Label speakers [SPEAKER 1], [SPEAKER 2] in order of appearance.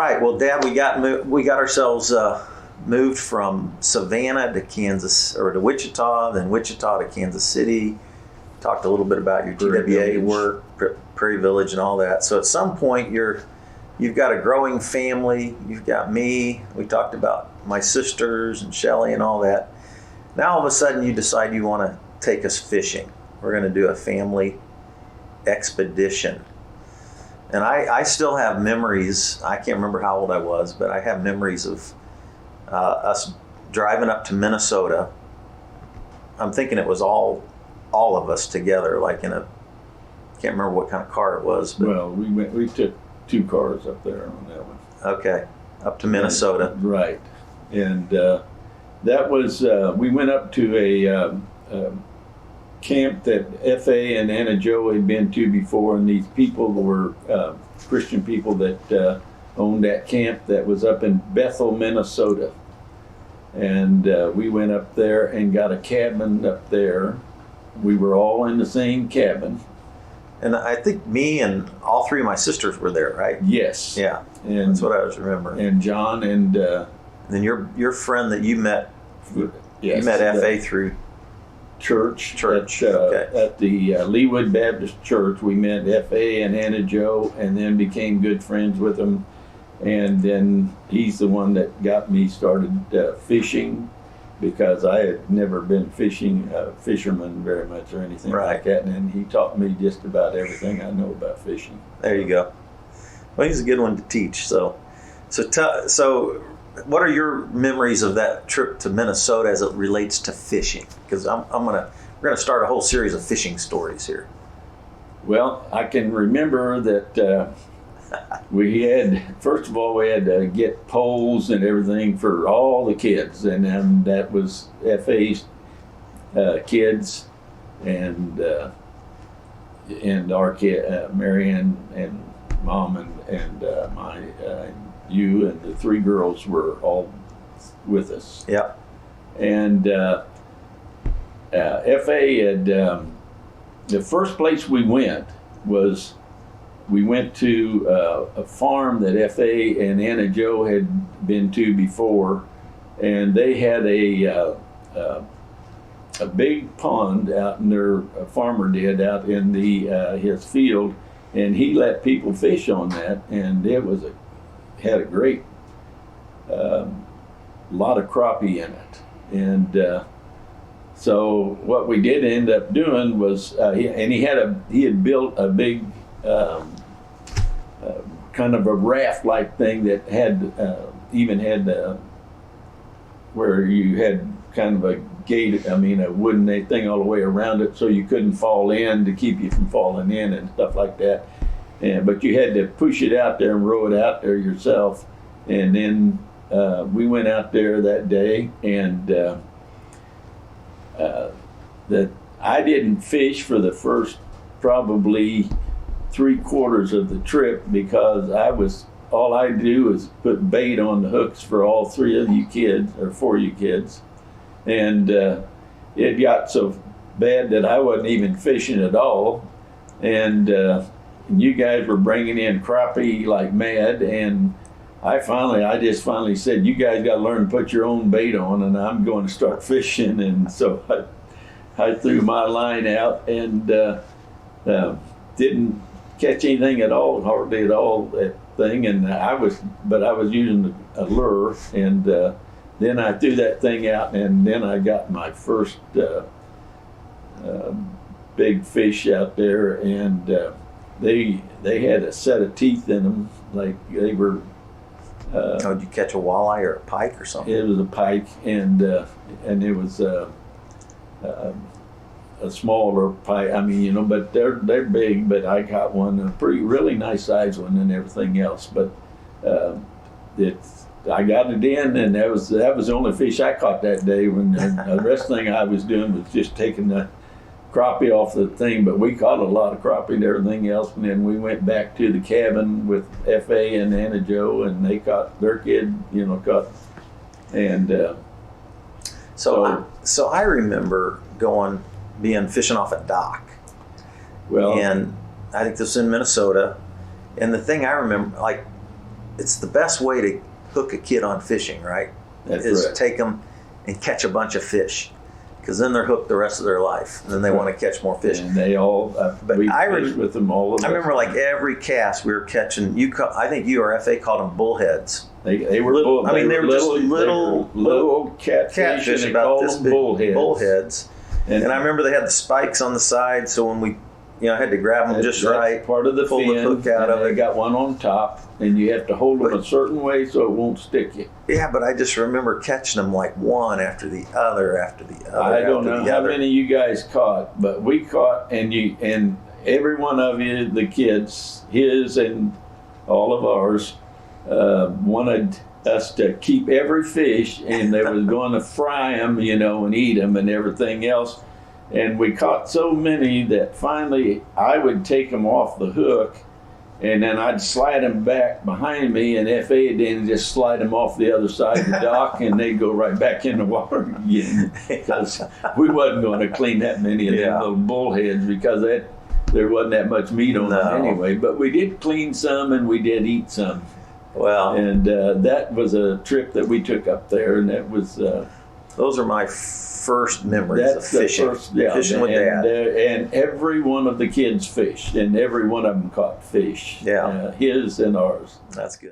[SPEAKER 1] right. Well, Dad, we got ourselves moved from Savannah to Kansas, or to Wichita, then Wichita to Kansas City. Talked a little bit about your TWA work, Prairie Village, and all that. So at some point, you've got a growing family. You've got me. We talked about my sisters and Shelly and all that. Now all of a sudden, you decide you want to take us fishing. We're going to do a family expedition. And I still have memories. I can't remember how old I was, but I have memories of us driving up to Minnesota. I'm thinking it was all of us together, like in a, can't remember what kind of car it was. But,
[SPEAKER 2] well, we took 2 cars up there on that one.
[SPEAKER 1] Okay, up to Minnesota.
[SPEAKER 2] Right. And that was, we went up to a camp that F.A. and Anna Jo had been to before, and these people were Christian people that owned that camp that was up in Bethel, Minnesota. And we went up there and got a cabin up there. We were all in the same cabin.
[SPEAKER 1] And I think me and all 3 of my sisters were there, right?
[SPEAKER 2] Yes.
[SPEAKER 1] Yeah,
[SPEAKER 2] and
[SPEAKER 1] that's what I was remembering.
[SPEAKER 2] And John and
[SPEAKER 1] then your friend that you met,
[SPEAKER 2] yes,
[SPEAKER 1] you met F.A. through
[SPEAKER 2] church.
[SPEAKER 1] Okay.
[SPEAKER 2] At the Leawood Baptist Church. We met F.A. and Anna Jo, and then became good friends with them. And then he's the one that got me started fishing, because I had never been fisherman very much or anything like that. And he taught me just about everything I know about fishing.
[SPEAKER 1] There you go. Well, he's a good one to teach. So what are your memories of that trip to Minnesota as it relates to fishing? Because we're gonna start a whole series of fishing stories here.
[SPEAKER 2] Well, I can remember that we had, first of all, we had to get poles and everything for all the kids, and then that was F.A.'s kids, and our kid, Marianne and Mom and you and the 3 girls were all with us.
[SPEAKER 1] Yeah.
[SPEAKER 2] And F.A. had, the first place we went was, we went to a farm that F.A. and Anna Jo had been to before, and they had a big pond out in their, a farmer did, out in his field, and he let people fish on that, and it was had a great lot of crappie in it. And so what we did end up doing was, he had built a big kind of a raft-like thing that had even had where you had kind of a gate, a wooden thing all the way around it, so you couldn't fall in, to keep you from falling in and stuff like that. But you had to push it out there and row it out there yourself. And then we went out there that day, and that I didn't fish for the first probably 3/4 of the trip, because all I do is put bait on the hooks for all 3 of you kids, or 4 of you kids. And it got so bad that I wasn't even fishing at all. And you guys were bringing in crappie like mad. And I just finally said, you guys got to learn to put your own bait on, and I'm going to start fishing. And so I threw my line out and didn't catch anything at all, hardly at all, that thing. And I was using a lure, and then I threw that thing out, and then I got my first big fish out there, and they had a set of teeth in them, like they were.
[SPEAKER 1] Did you catch a walleye or a pike or something?
[SPEAKER 2] It was a pike, and it was a smaller pike. But they're big. But I got one, a really nice size one, and everything else. But I got it in, and that was the only fish I caught that day. When the rest thing I was doing was just taking the crappie off the thing. But we caught a lot of crappie and everything else, and then we went back to the cabin with F.A. and Anna Jo, and they caught their kid, caught. And
[SPEAKER 1] so I remember being fishing off a dock.
[SPEAKER 2] Well,
[SPEAKER 1] and I think this was in Minnesota. And the thing I remember, like, it's the best way to hook a kid on fishing, right?
[SPEAKER 2] That's
[SPEAKER 1] is
[SPEAKER 2] right.
[SPEAKER 1] take them and catch a bunch of fish, because then they're hooked the rest of their life, and then they want to catch more fish.
[SPEAKER 2] And they all,
[SPEAKER 1] But
[SPEAKER 2] we
[SPEAKER 1] I
[SPEAKER 2] fished with them all.
[SPEAKER 1] I remember like every cast we were catching. I think you or FA called them bullheads.
[SPEAKER 2] They were
[SPEAKER 1] Little-
[SPEAKER 2] bull,
[SPEAKER 1] I mean, they were just little
[SPEAKER 2] catfish,
[SPEAKER 1] Catfish
[SPEAKER 2] and they
[SPEAKER 1] about
[SPEAKER 2] called
[SPEAKER 1] this
[SPEAKER 2] them
[SPEAKER 1] big,
[SPEAKER 2] bullheads.
[SPEAKER 1] bullheads. And I remember they had the spikes on the side, so when we, I had to grab them just
[SPEAKER 2] That's
[SPEAKER 1] right.
[SPEAKER 2] part of the
[SPEAKER 1] pull
[SPEAKER 2] fin,
[SPEAKER 1] the hook out
[SPEAKER 2] and
[SPEAKER 1] of
[SPEAKER 2] they
[SPEAKER 1] it.
[SPEAKER 2] got one on top, and you have to hold them
[SPEAKER 1] But-
[SPEAKER 2] a certain way so it won't stick you.
[SPEAKER 1] Yeah, but I just remember catching them like one after the other after the other.
[SPEAKER 2] I don't
[SPEAKER 1] after
[SPEAKER 2] know
[SPEAKER 1] the
[SPEAKER 2] how
[SPEAKER 1] other.
[SPEAKER 2] many you guys caught, but we caught, and every one of you, the kids, his and all of ours, wanted us to keep every fish, and they was going to fry them, and eat them and everything else. And we caught so many that finally I would take them off the hook, and then I'd slide them back behind me, and FA would then just slide them off the other side of the dock, and they'd go right back in the water again. Because we wasn't going to clean that many of
[SPEAKER 1] Yeah.
[SPEAKER 2] them little bullheads, because there wasn't that much meat on them
[SPEAKER 1] No.
[SPEAKER 2] anyway. But we did clean some, and we did eat some.
[SPEAKER 1] Well,
[SPEAKER 2] And that was a trip that we took up there, and that was
[SPEAKER 1] those are my first memories of
[SPEAKER 2] that's the
[SPEAKER 1] fishing.
[SPEAKER 2] first, yeah,
[SPEAKER 1] Fishing with
[SPEAKER 2] and,
[SPEAKER 1] Dad.
[SPEAKER 2] and every one of the kids fished, and every one of them caught fish.
[SPEAKER 1] Yeah.
[SPEAKER 2] His and ours.
[SPEAKER 1] That's good.